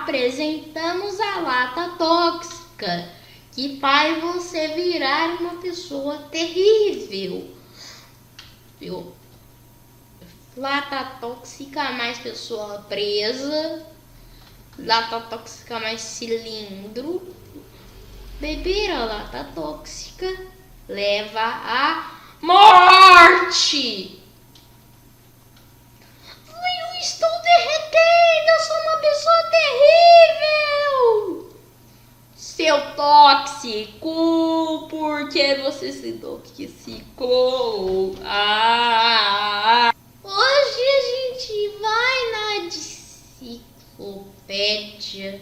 apresentamos a lata tóxica, que faz você virar uma pessoa terrível. Viu? Lata tóxica mais pessoa presa. Lata tóxica mais cilindro. Beber a lata tóxica leva à morte. Eu estou derretendo, eu sou uma pessoa terrível. Seu tóxico, por que você se toxicou? Hoje a gente vai na enciclopédia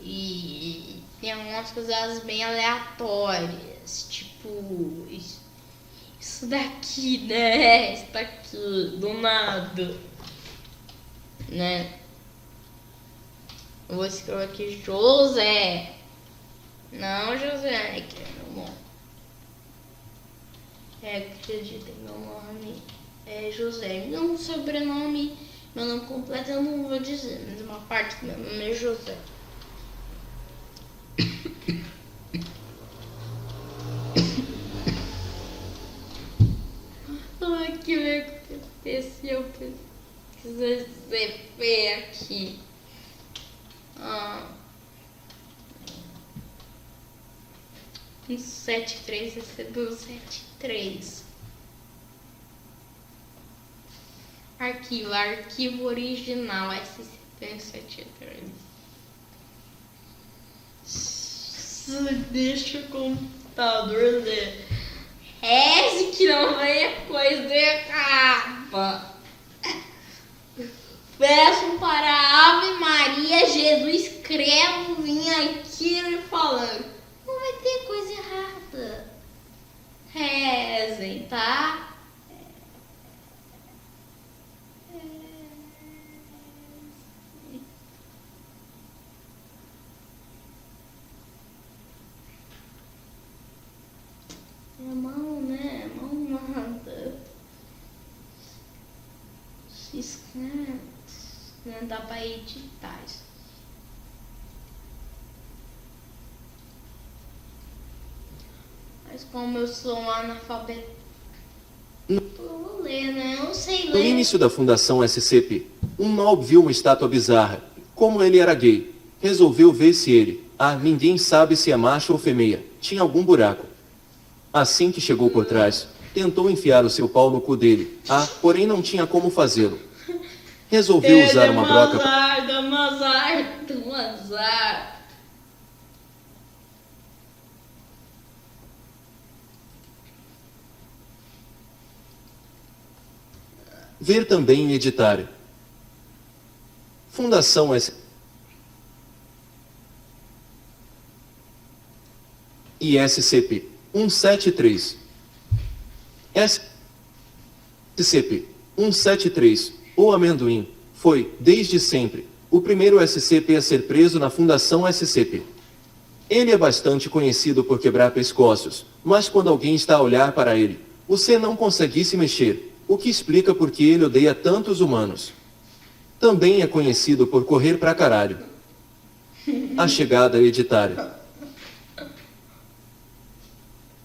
e tem algumas coisas bem aleatórias, tipo isso daqui, né? Isso daqui, do nada, né? Eu vou escrever aqui José. Não, José, que é meu nome. Acredita em meu nome. É José. Meu sobrenome, meu nome completo eu não vou dizer, mas uma parte do meu nome é José. Ai, que aconteceu? Precisa ser feio aqui. 173 recebeu 73. Arquivo original SCP-173. Deixa o computador ler. Reze que não venha coisa errada. Peço para a Ave Maria, Jesus Cristo vir aqui me falando. Não vai ter coisa errada. Rezem, tá? É mão, né? Mão manda. Se escreve. Não dá pra editar isso. Mas como eu sou um analfabeto, eu vou ler, né? Eu não sei ler. No início da fundação SCP, um Nob viu uma estátua bizarra. Como ele era gay, resolveu ver se ele, ninguém sabe se é macho ou fêmea, tinha algum buraco. Assim que chegou por trás, tentou enfiar o seu pau no cu dele, porém não tinha como fazê-lo. Resolveu usar uma broca. Dá um azar. Ver também e editar. Fundação SCP. E SCP-173. SCP-173, ou amendoim, foi, desde sempre, o primeiro SCP a ser preso na Fundação SCP. Ele é bastante conhecido por quebrar pescoços, mas quando alguém está a olhar para ele, você não consegue se mexer, o que explica por que ele odeia tantos humanos. Também é conhecido por correr pra caralho. A chegada editária.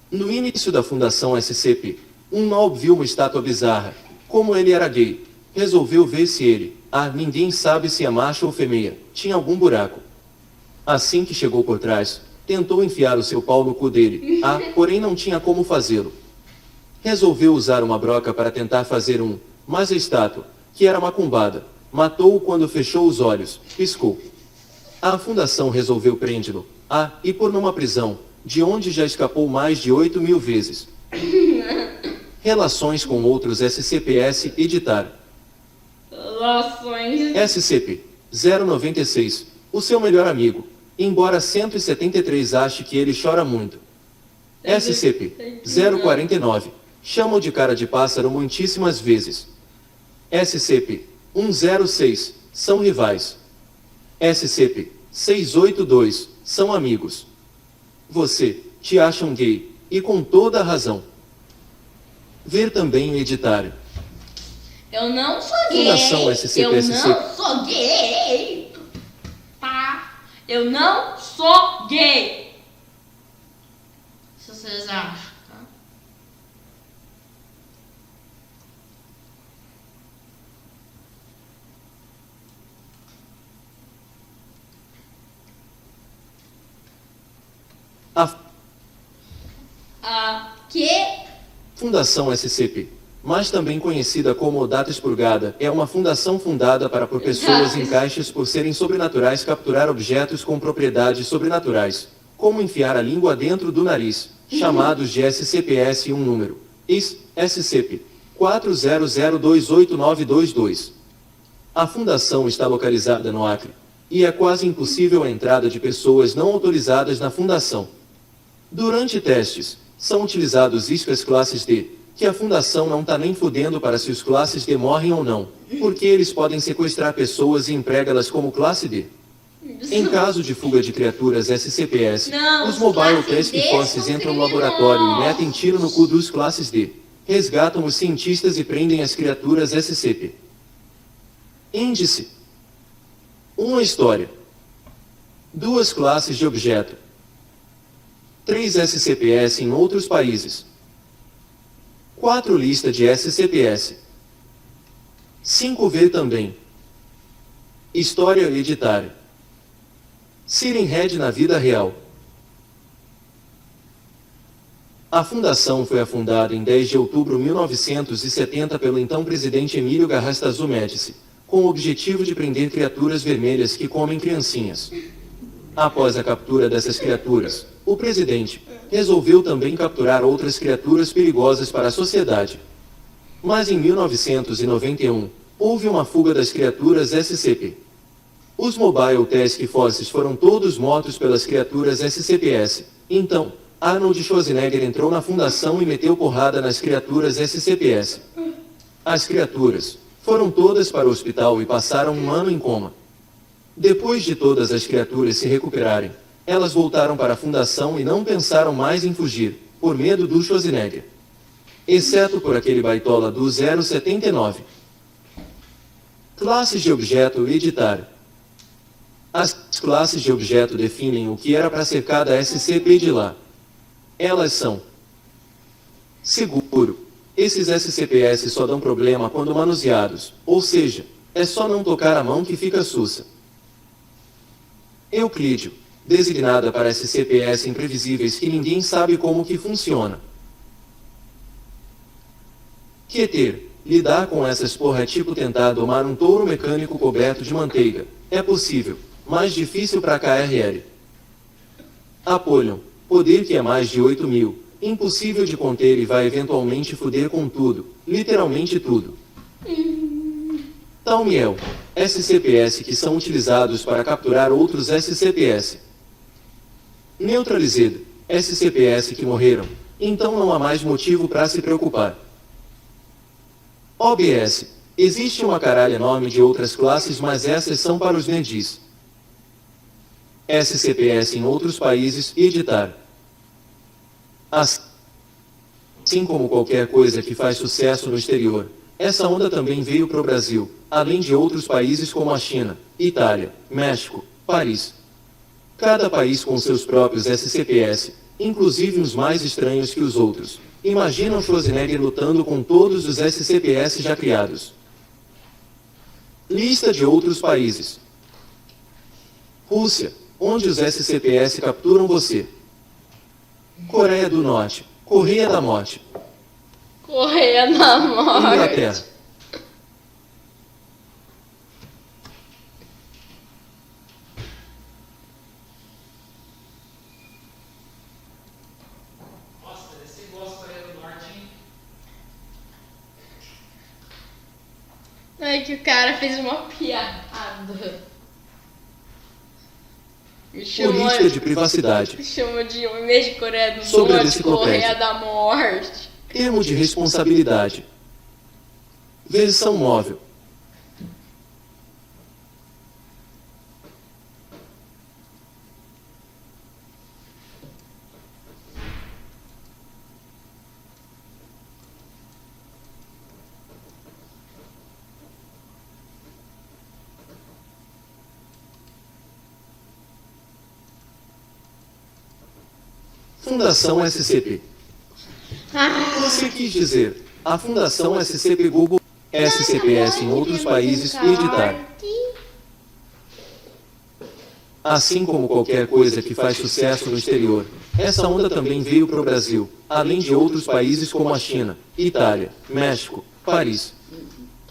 No início da Fundação SCP, um Nob viu uma estátua bizarra. Como ele era gay, resolveu ver se ele, ninguém sabe se é macho ou fêmea, tinha algum buraco. Assim que chegou por trás, tentou enfiar o seu pau no cu dele, porém não tinha como fazê-lo. Resolveu usar uma broca para tentar fazer mas a estátua, que era macumbada, matou-o quando fechou os olhos, piscou. A Fundação resolveu prendê-lo, e pôr numa prisão, de onde já escapou mais de 8.000 vezes. Relações com outros SCPS editar. Relações. SCP-096, o seu melhor amigo, embora 173 ache que ele chora muito. SCP-049, chama-o de cara de pássaro muitíssimas vezes. SCP-106, são rivais. SCP-682, são amigos. Você, te acham gay, e com toda a razão. Ver também o editário. Eu não sou gay. Fundação SCP-SCP. Eu não sou gay. Eu não sou gay. Se vocês acham, tá? Que? Fundação SCP, mais também conhecida como Data Expurgada, é uma fundação fundada para por pessoas em caixas por serem sobrenaturais capturar objetos com propriedades sobrenaturais, como enfiar a língua dentro do nariz, chamados de SCP-S e um número. SCP 400289222. A fundação está localizada no Acre, e é quase impossível a entrada de pessoas não autorizadas na fundação. Durante testes, são utilizados iscas classes D, que a fundação não tá nem fudendo para se os classes D morrem ou não, porque eles podem sequestrar pessoas e empregá-las como classe D. Em caso de fuga de criaturas SCP-S, os Mobile Task Forces entram no laboratório e metem tiro no cu dos classes D, resgatam os cientistas e prendem as criaturas SCP. Índice: uma história, 2 classes de objeto, 3 SCP-S em outros países, 4 lista de SCP-S, 5 ver também, história hereditária, Siren Head na vida real. A fundação foi afundada em 10 de outubro de 1970 pelo então presidente Emílio Garrastazu Médici, com o objetivo de prender criaturas vermelhas que comem criancinhas. Após a captura dessas criaturas, o presidente resolveu também capturar outras criaturas perigosas para a sociedade. Mas em 1991, houve uma fuga das criaturas SCP. Os Mobile Task Forces foram todos mortos pelas criaturas SCP-S. Então, Arnold Schwarzenegger entrou na fundação e meteu porrada nas criaturas SCP-S. As criaturas foram todas para o hospital e passaram um ano em coma. Depois de todas as criaturas se recuperarem, elas voltaram para a fundação e não pensaram mais em fugir, por medo do Schwarzenegger. Exceto por aquele baitola do 079. Classes de objeto hereditário. As classes de objeto definem o que era para ser cada SCP de lá. Elas são: seguro. Esses SCP-S só dão problema quando manuseados, ou seja, é só não tocar a mão que fica sussa. Euclídeo, designada para SCP-S imprevisíveis que ninguém sabe como que funciona. Queter, lidar com essas porra é tipo tentar domar um touro mecânico coberto de manteiga. É possível, mas difícil pra KRL. Apollyon, poder que é mais de 8.000, impossível de conter e vai eventualmente foder com tudo, literalmente tudo. Talmiel, SCP-S que são utilizados para capturar outros SCP-S. Neutralized, SCP-S que morreram, então não há mais motivo para se preocupar. OBS, existe uma caralho enorme de outras classes, mas essas são para os nerds. SCP-S em outros países, editar. Assim como qualquer coisa que faz sucesso no exterior, essa onda também veio para o Brasil, além de outros países como a China, Itália, México, Paris. Cada país com seus próprios SCP-S, inclusive os mais estranhos que os outros. Imagina o Schwarzenegger lutando com todos os SCP-S já criados. Lista de outros países. Rússia, onde os SCP-S capturam você. Coreia do Norte, Correia da Morte. Correia da Morte. Inglaterra. Nossa, esse gosto da Coreia do Norte, hein? É que o cara fez uma piada. Me Política de privacidade. Chama de, em vez de Coreia do Sobre a Norte, enciclopédia. Coreia da Morte. Termo de responsabilidade. Versão móvel. Fundação SCP. Ah, Você quis dizer, a Fundação SCP Google SCPS em outros países e editar. Assim como qualquer coisa que faz sucesso no exterior, essa onda também veio para o Brasil, além de outros países como a China, Itália, México, Paris.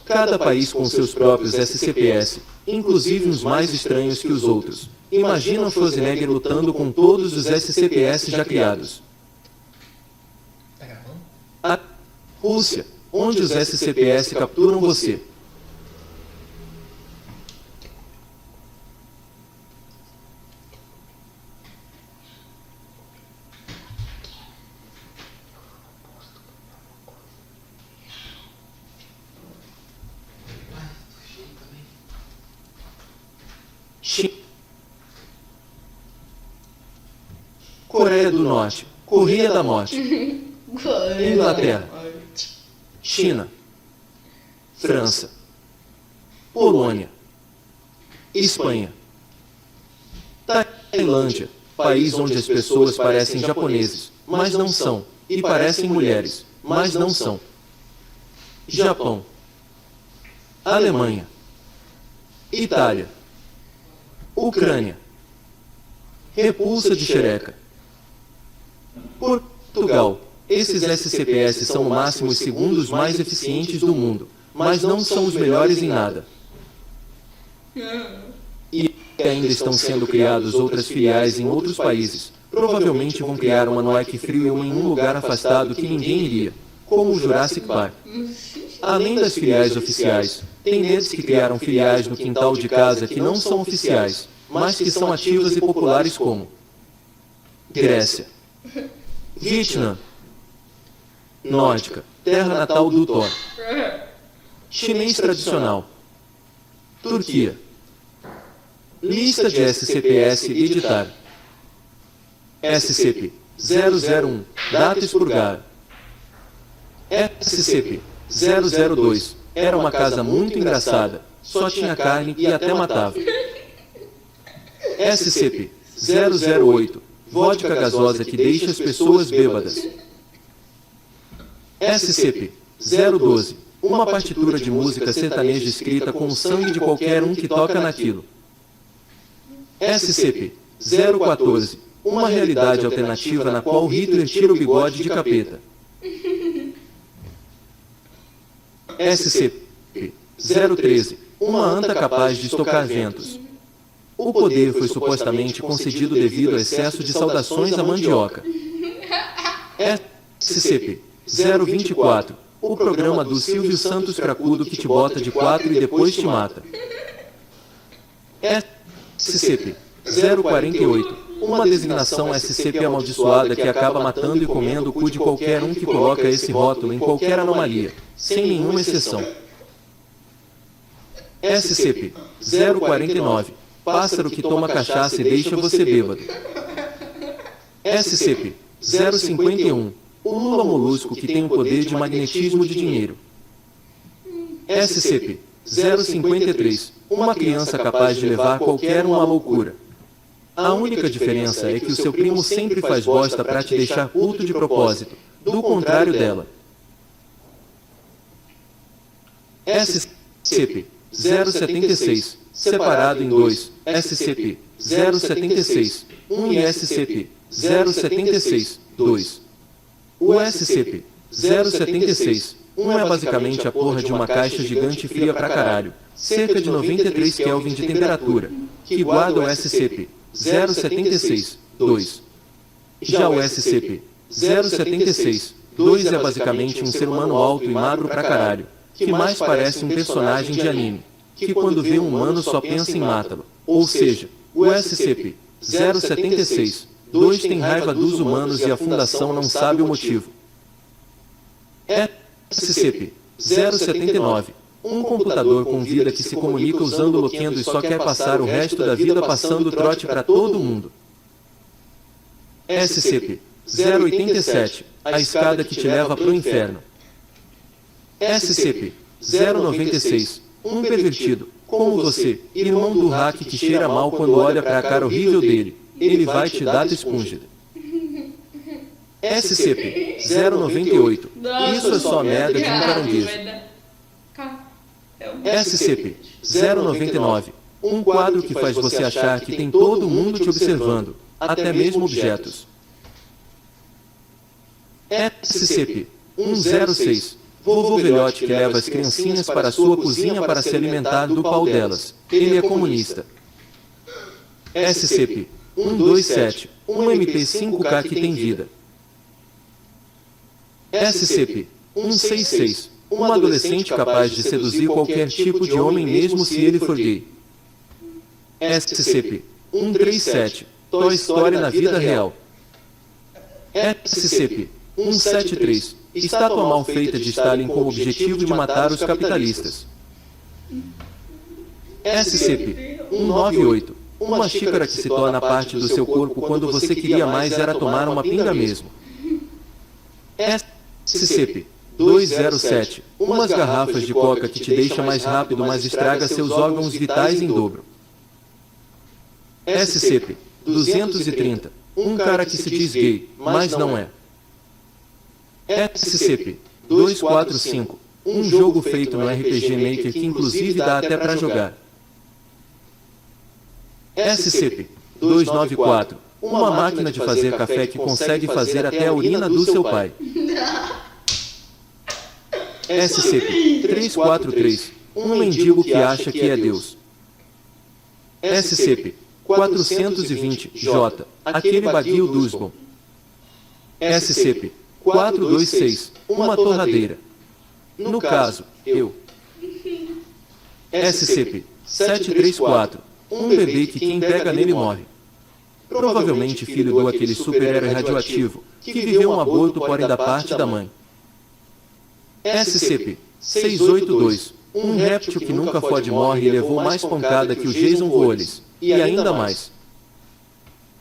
Cada país com seus próprios SCPS, inclusive uns mais estranhos que os outros. Imagina Schwarzenegger lutando com todos os SCPS já criados. Tá gravando? A Rússia, onde os SCPS capturam você. Ai, tô cheio também. Coreia do Norte, Correia da Morte. Inglaterra, China, França, Polônia, Espanha, Tailândia, país onde as pessoas parecem japoneses, mas não são, e parecem mulheres, mas não são. Japão, Alemanha, Itália, Ucrânia, Repulsa de Xereca, Portugal. Esses SCPS são o máximo os segundos mais eficientes do mundo, mas não são os melhores em nada. E ainda estão sendo criados outras filiais em outros países. Provavelmente vão criar uma no Ike Frio e uma em um lugar afastado que ninguém iria, como o Jurassic Park. Além das filiais oficiais, tem nerds que criaram filiais no quintal de casa que não são oficiais, mas que são ativas e populares como Grécia, Vietnã, Nórdica, terra natal do Thor, Chinês tradicional, Turquia. Lista de SCPS editar. SCP-001, data expurgada. SCP-002, era uma casa muito engraçada, só tinha carne e até matava. SCP-008, vodka gasosa que deixa as pessoas bêbadas. SCP-012, uma partitura de música sertaneja escrita com o sangue de qualquer um que toca naquilo. SCP-014, uma realidade alternativa na qual Hitler tira o bigode de capeta. SCP-013, uma anta capaz de estocar ventos. O poder foi supostamente concedido devido ao excesso de saudações à mandioca. SCP-024, o programa do Silvio Santos cracudo que te bota de 4 e depois te mata. SCP-048, uma designação SCP amaldiçoada que acaba matando e comendo o cu de qualquer um que coloca esse rótulo em qualquer anomalia, sem nenhuma exceção. SCP-049, pássaro que toma cachaça e deixa você bêbado. SCP-051, o Lula molusco que tem o poder de magnetismo de dinheiro. SCP-053, uma criança capaz de levar qualquer um à loucura. A única diferença é que o seu primo sempre faz bosta pra te deixar puto de propósito, do contrário dela. SCP-076, separado em dois, SCP-076, 1 e SCP-076, 2. O SCP-076, 1 é basicamente a porra de uma caixa gigante fria pra caralho, cerca de 93 Kelvin de temperatura, que guarda o SCP-076, 2. Já o SCP-076, 2 é basicamente um ser humano alto e magro pra caralho, que mais parece um personagem de anime, que quando vê um humano só pensa em mátalo. Ou seja, o SCP-076, 2 tem raiva dos humanos e a Fundação não sabe o motivo. SCP-079, um computador com vida que se comunica usando o Loquendo e só quer passar o resto da vida passando trote pra todo mundo. SCP-087, a escada que te leva pro inferno. SCP-096, um pervertido, como você, irmão do hack que cheira mal quando olha pra cara horrível dele. Ele vai te dar expungida. SCP-098. Isso é só merda de um caranguejo. SCP-099. Um quadro que faz você achar que tem todo mundo te observando, até mesmo objetos. SCP-106. Vovô velhote que leva as criancinhas para a sua cozinha para se alimentar do pau delas. Ele é comunista. SCP-127. Um MP5K que tem vida. SCP-166. Um adolescente capaz de seduzir qualquer tipo de homem mesmo se ele for gay. SCP-137. Toy Story na vida real. SCP-173. Estátua mal feita de Stalin com o objetivo de matar os capitalistas. SCP-198. Uma xícara que se torna parte do seu corpo quando você queria mais era tomar uma pinga mesmo. SCP-207. Umas garrafas de coca que te deixa mais rápido mas estraga seus órgãos vitais em dobro. SCP-230. Um cara que se diz gay, mas não é. SCP-245. Um jogo feito no RPG Maker que inclusive dá até pra jogar. SCP-294. Uma máquina de fazer café que consegue fazer até a urina do seu pai. SCP-343. Um mendigo que acha que é Deus. SCP-420. Aquele baguio Dusbon. SCP-426. Uma torradeira. No caso, eu. SCP-734. Um bebê que quem pega nele morre. Provavelmente filho do aquele super-herói radioativo, que viveu um aborto porém da parte da mãe. SCP-682. Um réptil que nunca fode morre e levou mais pancada que o Jason Voorhees. E ainda mais.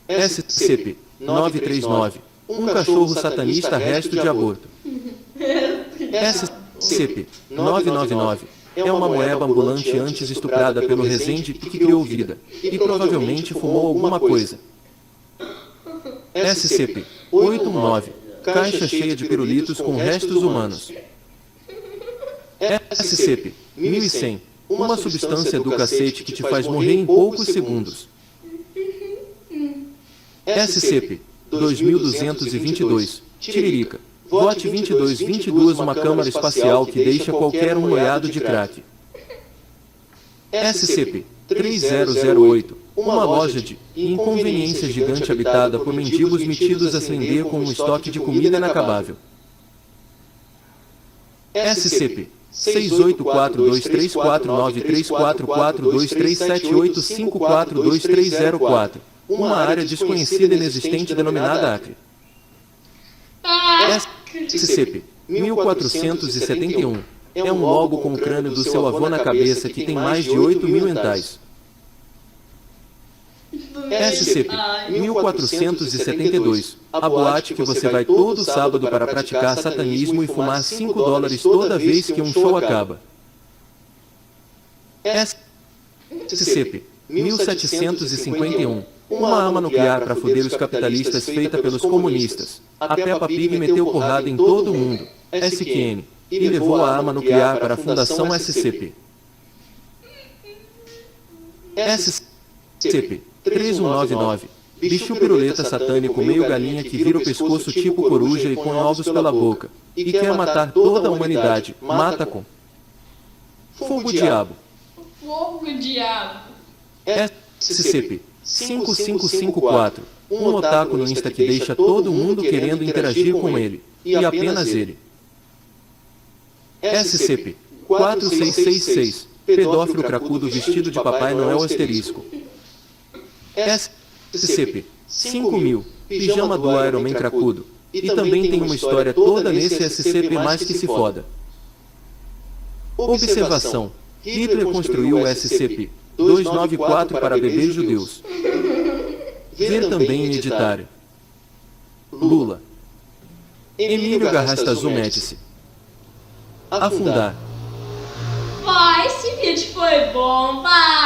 SCP-939. Um cachorro satanista resto de aborto. SCP-999. É uma moeba ambulante antes estuprada pelo Resende que criou vida. E provavelmente fumou alguma coisa. SCP-819. Caixa cheia de pirulitos com restos humanos. SCP-1100. Uma substância do cacete que te faz morrer em poucos segundos. SCP-2222. Tiririca. Vote 2222. Uma câmara espacial que deixa qualquer um noiado de crack. SCP-3008. Uma loja de inconveniência gigante habitada por mendigos metidos a se render com um estoque de comida inacabável. SCP-684234934423785423004. Uma área desconhecida e inexistente denominada Acre. SCP-1471. É um lobo com o crânio do seu avô na cabeça que tem mais de 8.000 mentais. SCP-1472. A boate que você vai todo sábado para praticar satanismo e fumar $5 toda vez que um show acaba. SCP-1751. Uma arma nuclear para foder os capitalistas feita pelos comunistas. A Peppa Pig meteu porrada em todo mundo. SQN. E levou a arma nuclear para a Fundação SCP. SCP-3199. Bicho piruleta satânico meio galinha que vira o pescoço tipo coruja e põe ovos pela boca. E quer matar toda a humanidade. Mata com fogo diabo. Fogo, diabo. SCP-5554. Um otaku no Insta que deixa todo mundo querendo interagir com ele. E apenas ele. SCP-4666. Pedófilo cracudo vestido de Papai Noel asterisco. SCP-5000. Pijama do Iron Man cracudo. E também tem uma história toda nesse SCP mais que se foda. Observação. Hitler construiu o SCP-294 para beber judeus. Ver também em editário. Lula. Emílio Garrastazu Médici. Afundar. Vai, esse vídeo foi bom. Vai.